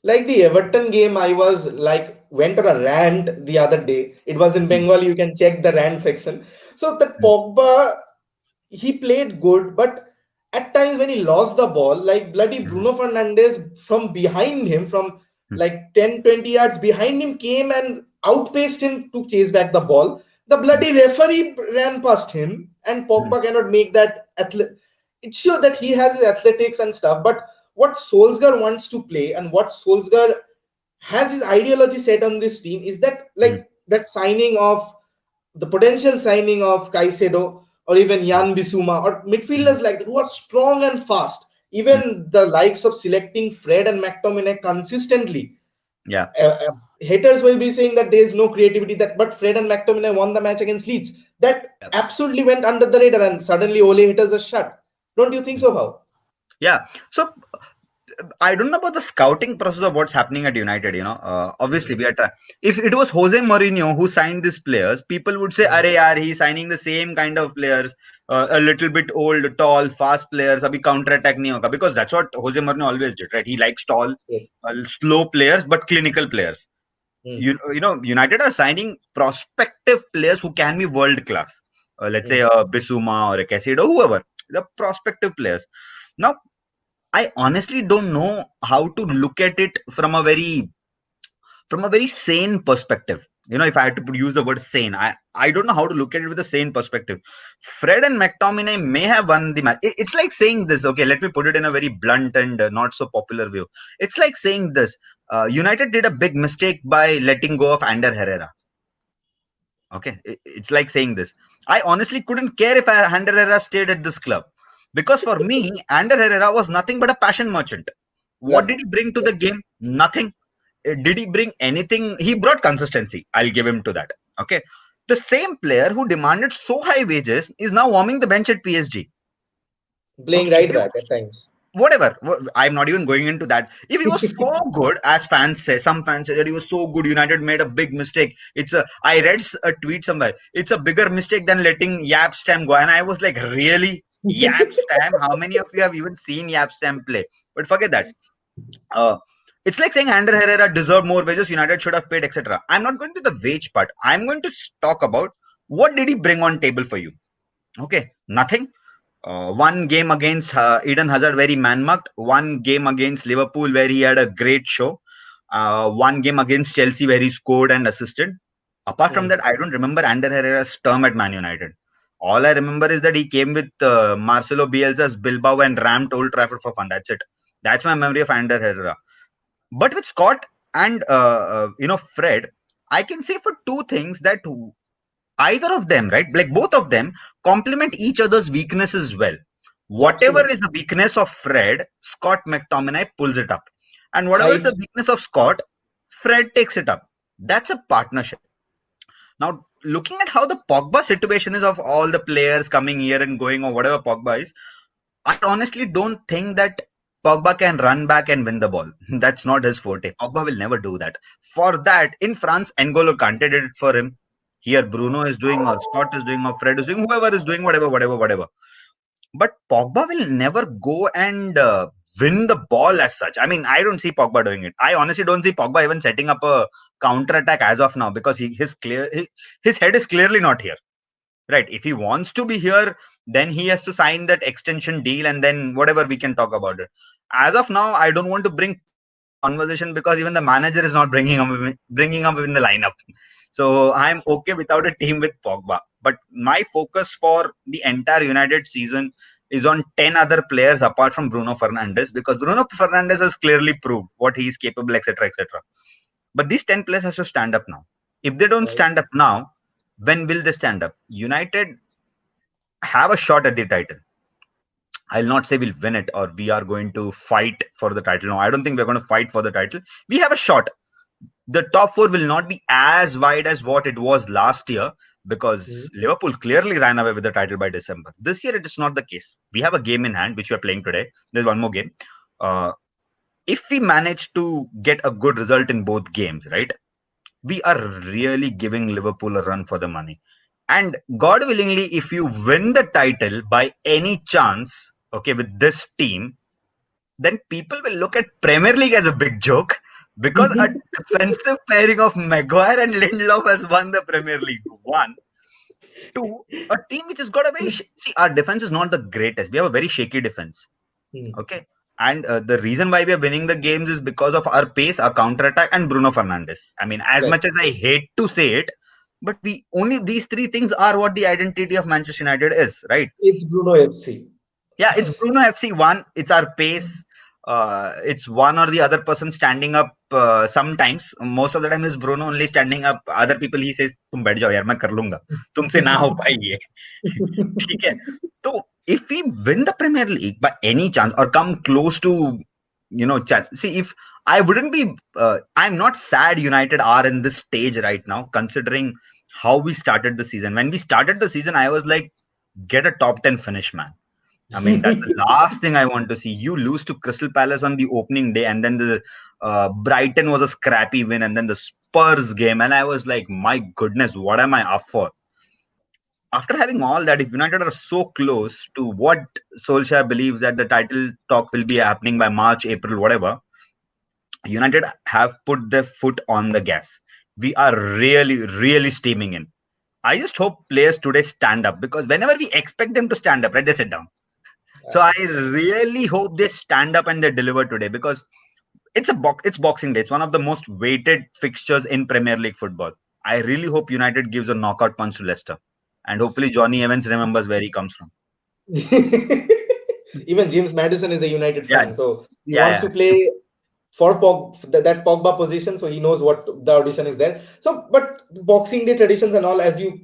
Like the Everton game, I was like went on a rant the other day. It was in Mm, Bengal. You can check the rant section. So that mm, Pogba, he played good, but at times when he lost the ball, like bloody mm, Bruno Fernandes from behind him, from mm, like 10, 20 yards behind him, came and outpaced him to chase back the ball. The mm, bloody referee ran past him, and mm, Pogba cannot make that. It's sure that he has his athletics and stuff, but what Solskjaer wants to play and what Solskjaer has his ideology set on this team is that mm, like that signing of the potential signing of Caicedo or even mm, Jan Bissouma or mm. midfielders like that who are strong and fast. Mm. Even the likes of selecting Fred and McTominay consistently. Yeah. Haters will be saying that there is no creativity. That but Fred and McTominay won the match against Leeds. That Yeah. absolutely went under the radar, and suddenly Ole haters are shut. Don't you think so? How? Yeah. So I don't know about the scouting process of what's happening at United. Obviously, we are. If it was Jose Mourinho who signed these players, people would say, "Arey yaar, he's signing the same kind of players, a little bit old, tall, fast players. Abhi counter attack nahi hoga," because that's what Jose Mourinho always did, right? He likes tall, Yes. slow players, but clinical players. Mm, United are signing prospective players who can be world class. Let's say mm, a Bissouma or a Casido, whoever. The prospective players. Now, I honestly don't know how to look at it from a very sane perspective. If I had to use the word sane, I don't know how to look at it with a sane perspective. Fred and McTominay may have won the match. It's like saying this. Okay, let me put it in a very blunt and not so popular view. It's like saying this. United did a big mistake by letting go of Ander Herrera. Okay, it's like saying this. I honestly couldn't care if Ander Herrera stayed at this club, because for me, Ander Herrera was nothing but a passion merchant. What did luck. he bring to Yeah. the game? Nothing. Did he bring anything? He brought consistency. I'll give him to that. Okay. The same player who demanded so high wages is now warming the bench at PSG. Playing Okay. right back at times. whatever. I'm not even going into that. If he was so good, as fans say, some fans say that he was so good, United made a big mistake. I read a tweet somewhere. It's a bigger mistake than letting Yap Stam go. And I was like, really? Yap Stam? How many of you have even seen Yap Stam play? But forget that. Uh, it's like saying Ander Herrera deserved more wages, United should have paid, etc. I'm not going to the wage part. I'm going to talk about what did he bring on table for you. Okay, nothing. One game against Eden Hazard, very man-marked. One game against Liverpool, where he had a great show. One game against Chelsea, where he scored and assisted. Apart from that, I don't remember Ander Herrera's term at Man United. All I remember is that he came with Marcelo Bielsa's Bilbao and rammed Old Trafford for fun. That's it. That's my memory of Ander Herrera. But with Scott and Fred, I can say for two things that either of them, right? Like both of them complement each other's weaknesses well. Whatever Absolutely. is the weakness of Fred, Scott McTominay pulls it up. And whatever is I the weakness of Scott, Fred takes it up. That's a partnership. Now, looking at how the Pogba situation is of all the players coming here and going or whatever Pogba is, I honestly don't think that Pogba can run back and win the ball. That's not his forte. Pogba will never do that. For that, in France, N'Golo Kante did it for him. Here, Bruno is doing, or Scott is doing, or Fred is doing, whoever is doing, whatever. But Pogba will never go and win the ball as such. I mean, I don't see Pogba doing it. I honestly don't see Pogba even setting up a counter attack as of now because his head is clearly not here. Right. If he wants to be here, then he has to sign that extension deal and then whatever we can talk about it. As of now, I don't want to bring Pogba in the conversation because even the manager is not bringing up in the lineup. So I'm okay without a team with Pogba. But my focus for the entire United season is on 10 other players apart from Bruno Fernandes because Bruno Fernandes has clearly proved what he is capable, etc., etc. But these 10 players has to stand up now. If they don't right. stand up now, when will they stand up? United have a shot at the title. I'll not say we'll win it or we are going to fight for the title. No, I don't think we're going to fight for the title. We have a shot. The top four will not be as wide as what it was last year because Mm. Liverpool clearly ran away with the title by December. This year, it is not the case. We have a game in hand, which we are playing today. There's one more game. Uh, if we manage to get a good result in both games, right, we are really giving Liverpool a run for the money. And God willingly, if you win the title by any chance, okay, with this team, then people will look at Premier League as a big joke because a defensive pairing of Maguire and Lindelof has won the Premier League. One. Two, a team which has got a see, our defense is not the greatest. We have a very shaky defense. Mm. Okay. And the reason why we are winning the games is because of our pace, our counter attack, and Bruno Fernandes. I mean, as Right. much as I hate to say it, but we only these three things are what the identity of Manchester United is, right? It's Bruno FC. Yeah, it's Bruno FC one. It's our pace. It's one or the other person standing up. Sometimes, most of the time, is Bruno only standing up. Other people, he says, "तुम बैठ जाओ यार, मैं कर लूंगा. तुमसे ना हो पाई ये." ठीक है. So if we win the Premier League by any chance or come close to, see if I wouldn't be, I'm not sad United are in this stage right now, considering how we started the season. When we started the season, I was like, get a top 10 finish, man. I mean, that's the last thing I want to see. You lose to Crystal Palace on the opening day, and then the Brighton was a scrappy win, and then the Spurs game, and I was like, my goodness, what am I up for? After having all that, if United are so close to what Solskjaer believes that the title talk will be happening by March, April, whatever, United have put their foot on the gas. We are really, really steaming in. I just hope players today stand up because whenever we expect them to stand up, right, they sit down. So I really hope they stand up and they deliver today because it's Boxing Day. It's one of the most weighted fixtures in Premier League football. I really hope United gives a knockout punch to Leicester, and hopefully Johnny Evans remembers where he comes from. Even James Madison is a United Yeah, fan, so he yeah, wants yeah. to play for that Pogba position, so he knows what the audition is there. So, but Boxing Day traditions and all, as you,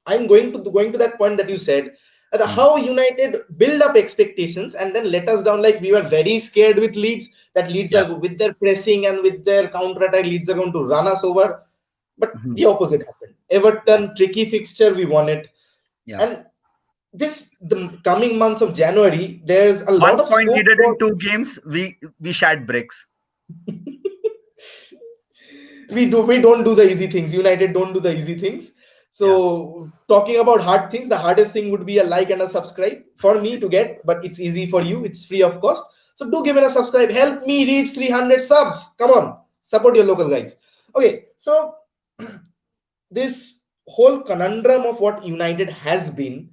I'm going to that point that you said, that Hmm. how United build up expectations and then let us down. Like we were very scared with Leeds, that Leeds Yeah. are with their pressing and with their counter attack, Leeds are going to run us over. But Mhm. the opposite happened. Yeah, Everton, tricky fixture, we won it. yeah. And the coming months of January, there's a lot 1 point of needed in scope 2 games. We shat bricks. for. We don't do the easy things. United don't do the easy things. Yeah. So talking about hard things, the hardest thing would be a like and a subscribe for me to get, but it's easy for you. It's free of cost. So do give it a subscribe. Help me reach 300 subs. Come on, support your local guys. Okay, so this whole conundrum of what United has been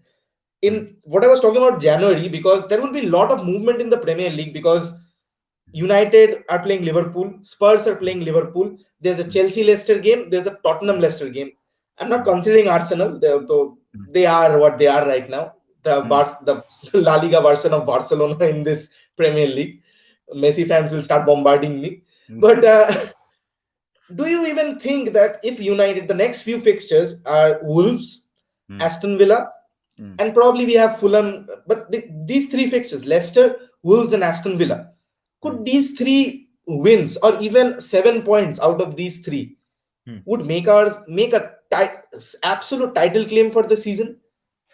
Mm, in what I was talking about January, because there will be a lot of movement in the Premier League because United are playing Liverpool, Spurs are playing Liverpool. There's a mm, Chelsea Leicester game, there's a Tottenham Leicester game. I'm not mm, considering Arsenal, though mm, they are what they are right now. mm, The La Liga version of Barcelona in this Premier League. Messi fans will start bombarding me. mm, But do you even think that if United, the next few fixtures are Wolves, mm, Aston Villa, mm, and probably we have Fulham, but these three fixtures, Leicester, Wolves, and Aston Villa, mm, could these three wins or even 7 points out of these three mm. would make a absolute title claim for the season?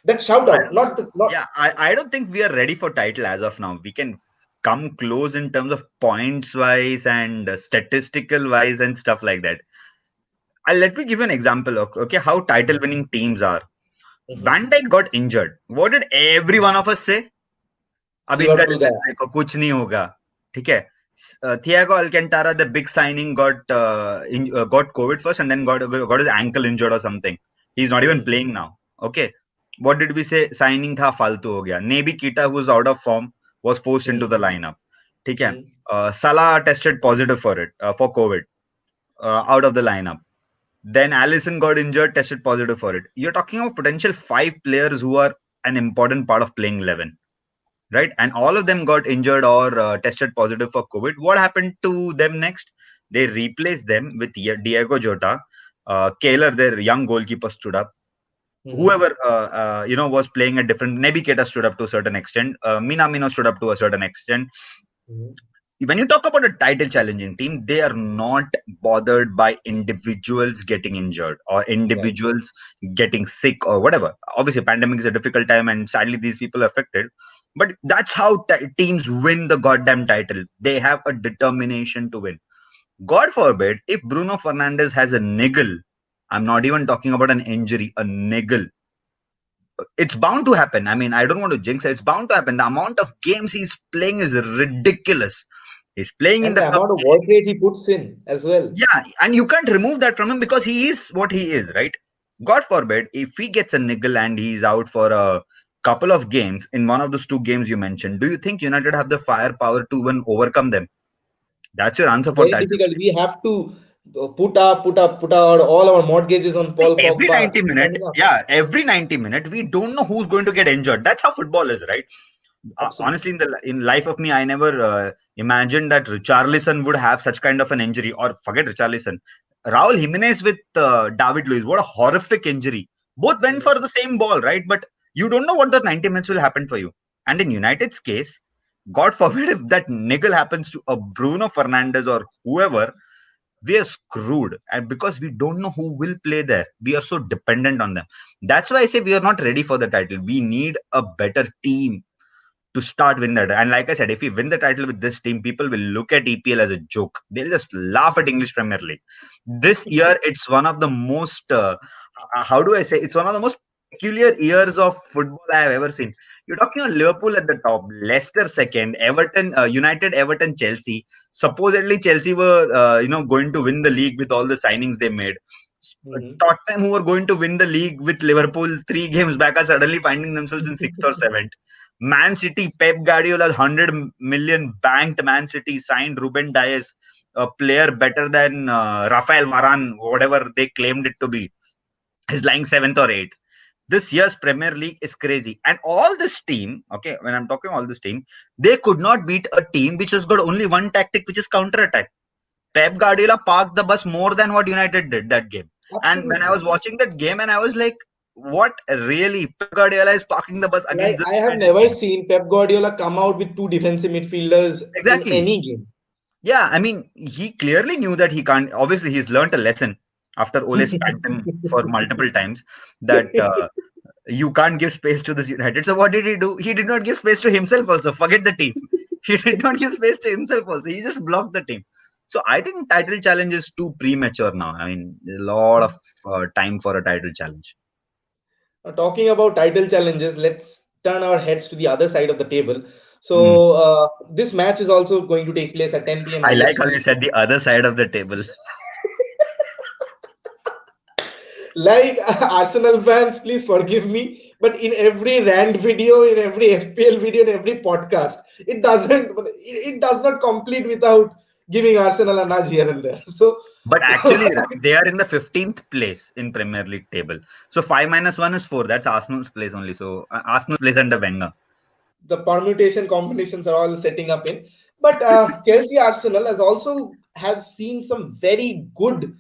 That shout I out, don't. not the not. Yeah, I don't think we are ready for title as of now. We can come close in terms of points wise and statistical wise and stuff like that. Let me give you an example. Okay, how title winning teams are. Mhm. Van Dijk got injured. What did every one of us say? अब इनका Liverpool defense guy. देखो कुछ नहीं होगा. ठीक है. Thiago Alcantara, the big signing, got COVID first and then got his ankle injured or something. He's not even Mhm. playing now. Okay. What did we say? Signing था फालतू हो गया. Naby Keita, who's out of form, was forced into the Mhm. lineup. ठीक है. Mhm. Salah tested positive for COVID, out of the lineup. Then Allison got injured, tested positive for it. You're talking about potential 5 players who are an important part of playing 11, right? And all of them got injured or tested positive for COVID. What happened to them next? They replaced them with Diego Jota. Kaler, their young goalkeeper, stood up. Mhm. Whoever was playing a different. Naby Keita stood up to a certain extent. Minamino stood up to a certain extent. Mhm. When you talk about a title challenging team, they are not bothered by individuals getting injured or Right. individuals getting sick or whatever. Obviously, pandemic is a difficult time, and sadly, these people are affected. But that's how teams win the goddamn title. They have a determination to win. God forbid if Bruno Fernandes has a niggle. I'm not even talking about an injury, a niggle. It's bound to happen. I mean, I don't want to jinx it. It's bound to happen. The amount of games he's playing is ridiculous. He's playing in And the the cup. amount of work rate he puts in as well. Yeah, and you can't remove that from him because he is what he is, right? God forbid if he gets a niggle and he's out for a couple of games in one of those 2 games you mentioned, do you think United have the firepower to even overcome them? That's your answer for Very title. difficult. We have to put our all our mortgages on See, Paul every Pogba. 90 Not minute, enough. yeah, every 90 minute, we don't know who's going to get injured. That's how football is, right? Honestly, Absolutely. in life of me, I never imagined that Richarlison would have such kind of an injury. Or forget Richarlison, Raul Jimenez with David Luiz. What a horrific injury. Both went Mm. for the same ball, right? But you don't know what the 90 minutes will happen for you. And in United's case, God forbid if that niggle happens to a Bruno Fernandes or whoever, we are screwed. And because we don't know who will play there, we are so dependent on them. That's why I say we are not ready for the title. We need a better team to start win that. And like I said, if we win the title with this team, people will look at EPL as a joke. They'll just laugh at English Premier League. This year, it's one of the most, how do I say, it's one of the most peculiar years of football I have ever seen. You're talking about Liverpool at the top, Leicester second, Everton, United, Everton, Chelsea. Supposedly, Chelsea were, going to win the league with all the signings they made. Mhm. Tottenham, who were going to win the league with Liverpool 3 games back, are suddenly finding themselves in sixth or seventh. Man City, Pep Guardiola's 100 million banked Man City signed Ruben Dias, a player better than Rafael Varane, whatever they claimed it to be. Is lying seventh or eighth. This year's Premier League is crazy. And all this team, okay, when I'm talking all this team, they could not beat a team which has got only one tactic, which is counter attack. Pep Guardiola parked the bus more than what United did that game. And when I Absolutely. was watching that game, and I was like, what really? Pep Guardiola is parking the bus against Like this I have United never team. seen Pep Guardiola come out with two defensive midfielders in Exactly. any game. Yeah, I mean, he clearly knew that he can't. Obviously, he's learned a lesson after Ole spanked him for multiple times that you can't give space to this United. So what did he do? He did not give space to himself also. Forget the team. He did not give space to himself also. He just blocked the team. So I think title challenge is too premature now. I mean, a lot of time for a title challenge. Now, talking about title challenges, let's turn our heads to the other side of the table. Hmm. So this match is also going to take place at 10 p.m. I like how IST. you said the other side of the table. Like Arsenal fans, please forgive me, but in every rant video, in every FPL video, in every podcast, it does not complete without giving Arsenal a nudge here and there. So But actually, they are in the 15th place in Premier League table. So 5 minus 1 is 4. That's Arsenal's place only. So Arsenal's place under Wenger. the permutation combinations are all setting up in. But Chelsea Arsenal has seen some very good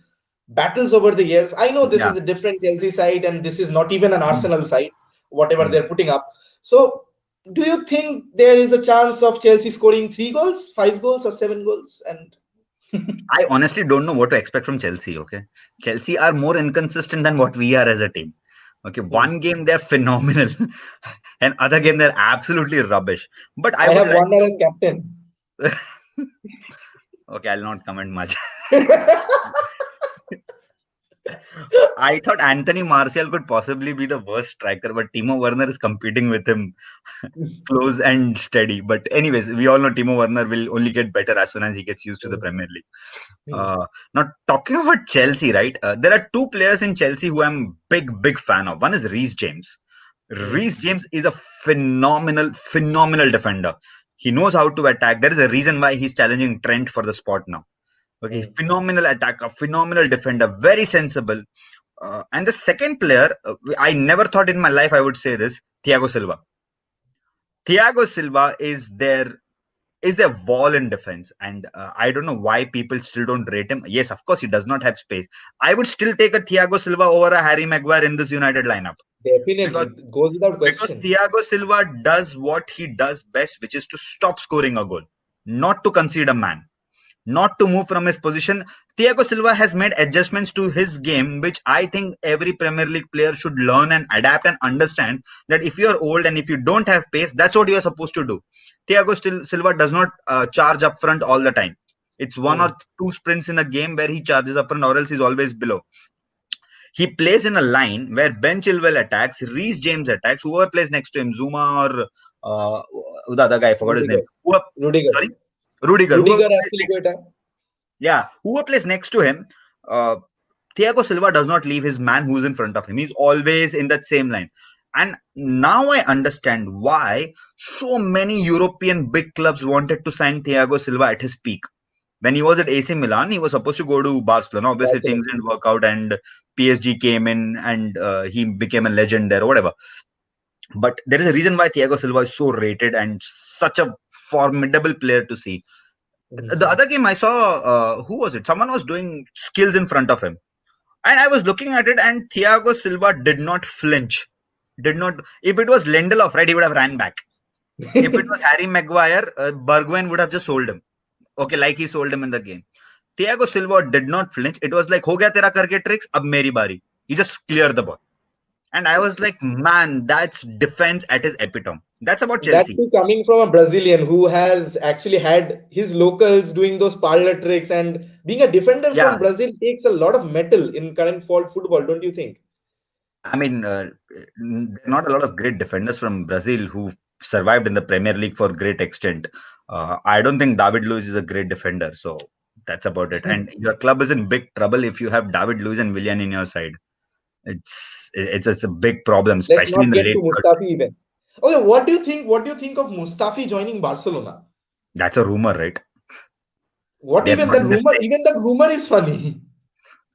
battles over the years. I know this Yeah. is a different Chelsea side, and this is not even an Hmm. Arsenal side, whatever Hmm. they're putting up. So, do you think there is a chance of Chelsea scoring 3 goals, 5 goals, or 7 goals? And I honestly don't know what to expect from Chelsea. Okay. Chelsea are more inconsistent than what we are as a team. Okay. Hmm. One game they're phenomenal, and other game they're absolutely rubbish. But I I would have like Warner as to. captain. Okay, I'll not comment much. I thought Anthony Martial could possibly be the worst striker, but Timo Werner is competing with him close and steady. But anyways, we all know Timo Werner will only get better as soon as he gets used to the Premier League. Hmm. Now talking about Chelsea, right? There are two players in Chelsea who I'm big fan of. One is Reece James. Hmm. Reece James is a phenomenal defender. He knows how to attack. There is a reason why he's challenging Trent for the spot now. Okay, Hmm. phenomenal attacker, phenomenal defender, very sensible. And the second player, I never thought in my life I would say this, Thiago Silva. Thiago Silva is their wall in defense, and I don't know why people still don't rate him. Yes, of course he does not have space. I would still take a Thiago Silva over a Harry Maguire in this United lineup Definitely, because it goes without because question. Thiago Silva does what he does best, which is to stop scoring a goal, not to concede a man, not to move from his position. Thiago Silva has made adjustments to his game, which I think every Premier League player should learn and adapt and understand that if you are old and if you don't have pace, that's what you are supposed to do. Silva does not charge up front all the time. It's one Hmm. or two sprints in a game where he charges up front, or else he's always below. He plays in a line where Ben Chilwell attacks, Reece James attacks, whoever plays next to him, Zuma or the other guy, I forgot his name. Rudiger. Rudiger. Sorry, Rudiger. Whoever Rudiger plays actually next, go attack. yeah, whoever plays next to him, uh, Thiago Silva does not leave his man who's in front of him. He's always in that same line. And now I understand why so many European big clubs wanted to sign Thiago Silva at his peak. When he was at AC Milan, he was supposed to go to Barcelona. Obviously, Barcelona. things didn't work out, and PSG came in, and he became a legend there, or whatever. But there is a reason why Thiago Silva is so rated and such a formidable player to see. The Mhm. other game I saw, who was it? Someone was doing skills in front of him, and I was looking at it, and Thiago Silva did not flinch. Did not. If it was Lindelof, right, he would have ran back. If it was Harry Maguire, Bergwijn would have just sold him. Okay, like he sold him in the game. Thiago Silva did not flinch. It was like, "Ho gaya tera karke tricks, ab meri bari." He just cleared the ball, and I was like, "Man, that's defense at his epitome." That's about That Chelsea. too coming from a Brazilian who has actually had his locals doing those parlor tricks, and being a defender Yeah, from Brazil takes a lot of metal in current football, don't you think? I mean, there are not a lot of great defenders from Brazil who survived in the Premier League for great extent. I don't think David Luiz is a great defender, so that's about it. And your club is in big trouble if you have David Luiz and Willian in your side. It's a big problem, Let's especially in not the get to late third. Mustafi even. Okay, what do you think? What do you think of Mustafi joining Barcelona? That's a rumor, right? What They're even not that in the rumor? same. Even that rumor is funny.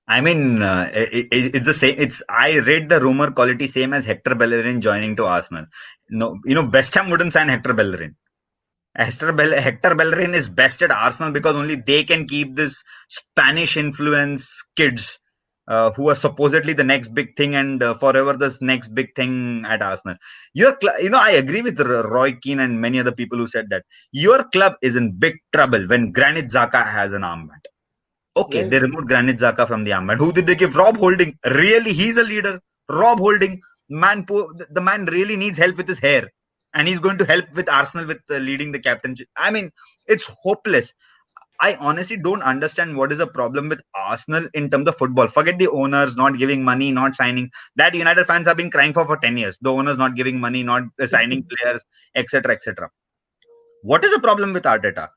I mean, it's the same. It's I rate the rumor quality same as Hector Bellerin joining to Arsenal. No, West Ham wouldn't sign Hector Bellerin. Hector Bellerin is best at Arsenal because only they can keep this Spanish influence kids who are supposedly the next big thing and forever this next big thing at Arsenal. I agree with Roy Keane and many other people who said that your club is in big trouble when Granit Xhaka has an armband. Okay, they Right. removed Granit Xhaka from the armband. Who did they give? Rob Holding. Really, he's a leader. Rob Holding. The man really needs help with his hair, and he's going to help with Arsenal with leading the captainship. I mean, it's hopeless. I honestly don't understand what is the problem with Arsenal in terms of football. Forget the owners not giving money, not signing. That United fans have been crying for 10 years. The owners not giving money, not signing players, etc., etc. What is the problem with Arteta?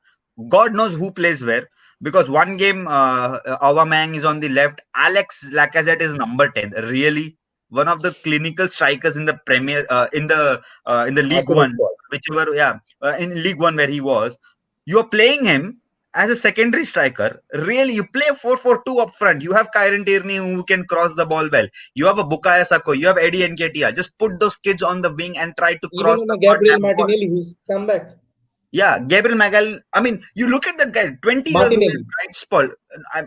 God knows who plays where. Because one game, Aubameyang is on the left. Alex Lacazette is number 10. Really, one of the clinical strikers in the Premier, in the League Arsenal One, squad. whichever, yeah, in League One where he was. You are playing him as a secondary striker. Really, you play 4-4-2 up front. You have Kyron Tierney who can cross the ball well. You have a Bukayo Saka. You have Eddie Nketiah. Just put those kids on the wing and try to Even cross on the a ball. Gabriel Martinelli, who's come back. Yeah, Gabriel Magal. I mean, you look at that guy, 20 years old, Martinelli. bright spot.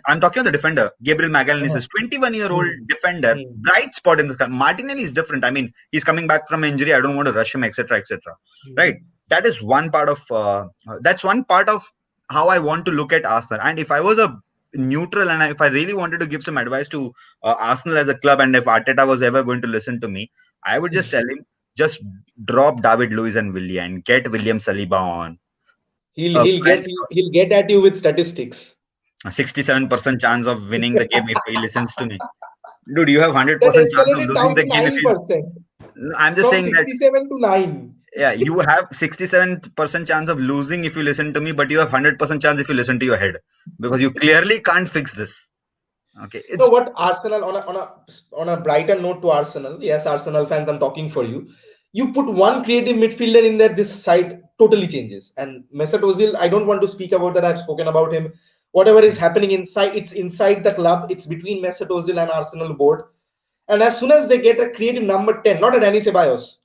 I'm talking on the defender. Gabriel Magalhaes is Uh-huh. his 21-year-old Hmm. defender, Hmm. bright spot in this guy. Martinelli is different. I mean, he's coming back from injury. I don't want to rush him, etc., etc. Right? Hmm. That is one part of. That's one part of how I want to look at Arsenal. And if I was a neutral, and if I really wanted to give some advice to Arsenal as a club, and if Arteta was ever going to listen to me, I would just tell him just drop David Luiz and Willian and get William Saliba on He'll a he'll French get he'll get at you with statistics. a 67% chance of winning the game if he listens to me. Dude, you have That 100% chance of escalated losing down the to game if you. 9%. I'm just From saying that, 67 to 9. yeah, you have 67% chance of losing if you listen to me, but you have 100% chance if you listen to your head because you clearly can't fix this. Okay, You know it's what, Arsenal, on a brighter note to Arsenal, yes, Arsenal fans, I'm talking for you. You put one creative midfielder in there, this side totally changes. And Mesut Ozil, I don't want to speak about that. I've spoken about him. Whatever is happening inside, it's inside the club. It's between Mesut Ozil and Arsenal board. And as soon as they get a creative number 10, not a Danny Ceballos,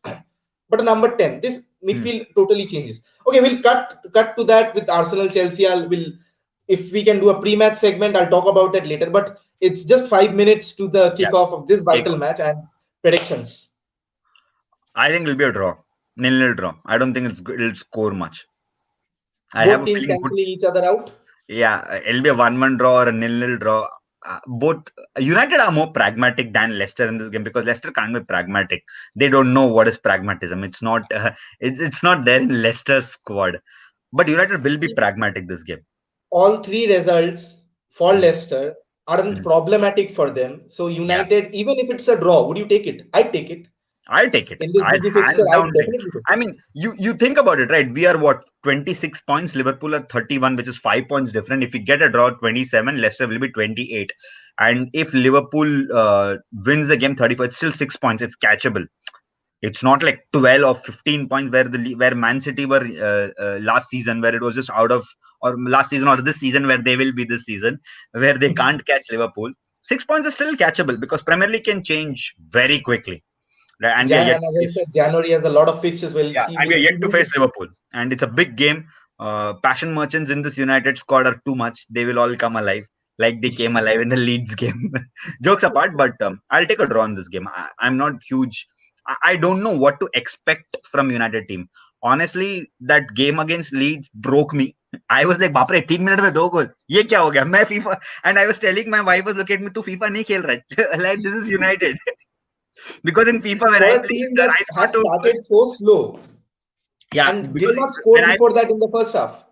but a number 10, this hmm, midfield totally changes. Okay, we'll cut to that with Arsenal Chelsea. Will if we can do a pre-match segment, I'll talk about that later. But it's just 5 minutes to the yeah. kickoff of this Take vital off. match and predictions. I think it'll be a draw, nil-nil draw. I don't think it'll score much. I have Both a teams feeling. canceling each other out. Yeah, it'll be a 1-1 draw or a nil-nil draw. Both United are more pragmatic than Leicester in this game because Leicester can't be pragmatic. They don't know what is pragmatism. It's not. It's not there in Leicester's squad. But United will be pragmatic this game. All three results for Mm, Leicester aren't mm. problematic for them. So Yeah, United, even if it's a draw, would you take it? I'd take it. I'll take it. In this I'd busy hands fixture, I'd down take it. definitely take I it. mean, you think about it, right? We are what 26 points. Liverpool are 31, which is 5 points different. If we get a draw, 27, Leicester will be 28. And if Liverpool wins the game 34, it's still 6 points. It's catchable. It's not like 12 or 15 points where Man City were last season, where it was just out of, or last season or this season where they will be this season, where they can't catch Liverpool. 6 points is still catchable because Premier League can change very quickly. Right? And we are yet And as I said, January has a lot of fixtures. We'll yeah, see. and we We'll are see yet to who face gets it. Liverpool, and it's a big game. Passion merchants in this United squad are too much. They will all come alive, like they came alive in the Leeds game. Jokes apart, but I'll take a draw in this game. I'm not huge. I don't know what to expect from United team. Honestly, that game against Leeds broke me. I was like, "बाप रे, 3 minute में 2 गोल. ये क्या हो गया?" मैं FIFA, and I was telling my wife was looking at me, "तू FIFA नहीं खेल रहा है." Like this is United. Because in FIFA when For I a play, team that I score has 2 goals. started so slow Yeah, and did because not when score I before that in the first half,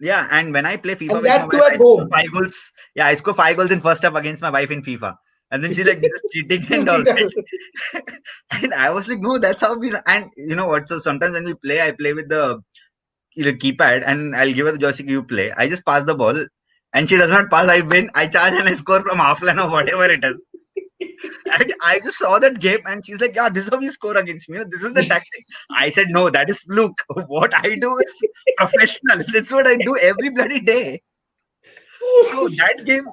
yeah, and when I play FIFA and with my that too wife, I at score home. 5 goals. Yeah, I score 5 goals in first half against my wife in FIFA. And then she's like, this is cheating You and all, cheater. right? And I was like, no, that's how we. And you know what? So sometimes when we play, I play with the keypad and I'll give her the joystick, you play. I just pass the ball and she does not pass. I win. I charge and I score from half line or whatever it is. And I just saw that game and she's like, yeah, this is how you score against me. This is the tactic. I said, no, that is fluke. What I do is professional. That's what I do every bloody day. So that game,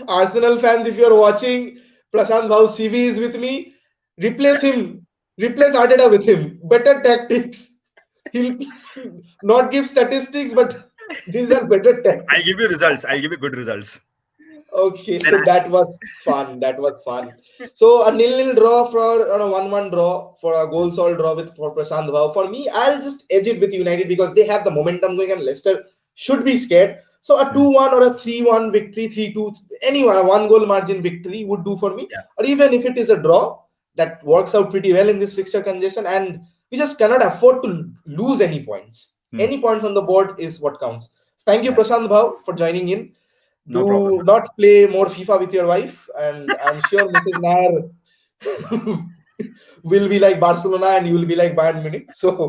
Arsenal fans, if you're watching, Prashant Bhau CV is with me. Replace him. Replace Arteta with him. Better tactics. He'll not give statistics, but these are better I'll give tactics. you results. I'll give you good results. Okay, Then so that was fun. That was fun. So a nil-nil draw for on a 1-1 draw for a goal all draw with for Prashant Bhau. For me, I'll just edge it with United because they have the momentum going and Leicester should be scared. So a mm, 2-1 or a 3-1 victory, 3-2, anyone, a one goal margin victory would do for me. yeah, Or even if it is a draw, that works out pretty well in this fixture congestion, and we just cannot afford to lose any points. Any points on the board is what counts. Thank you, Prashant Bhav, for joining in. No problem. Do not play more FIFA with your wife, and I'm sure Mrs. Nair will be like Barcelona and you will be like Bayern Munich. So,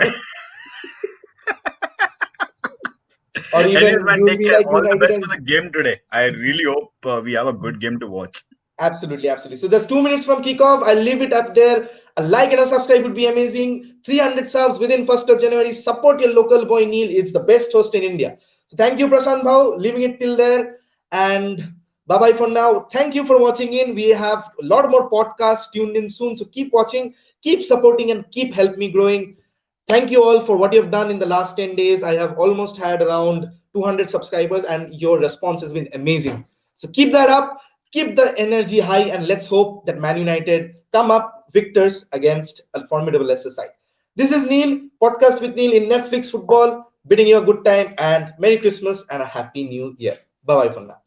or Anyways, even man, you will take be care. like All the United best for and the game today. I really hope we have a good game to watch. absolutely, absolutely. So just 2 minutes from kickoff. I'll leave it up there. A like and a subscribe would be amazing. 300 subs within 1st of January. Support your local boy Neil. It's the best host in India. So thank you, Prashant Bhau. Leaving it till there. And bye bye for now. Thank you for watching in. We have a lot more podcasts tuned in soon. So keep watching, keep supporting, and keep help me growing. Thank you all for what you've done in the last 10 days. I have almost had around 200 subscribers, and your response has been amazing. So keep that up, keep the energy high, and let's hope that Man United come up victors against a formidable Leicester side. This is Neil, podcast with Neil in Netflix Football, bidding you a good time and Merry Christmas and a Happy New Year. Bye bye for now.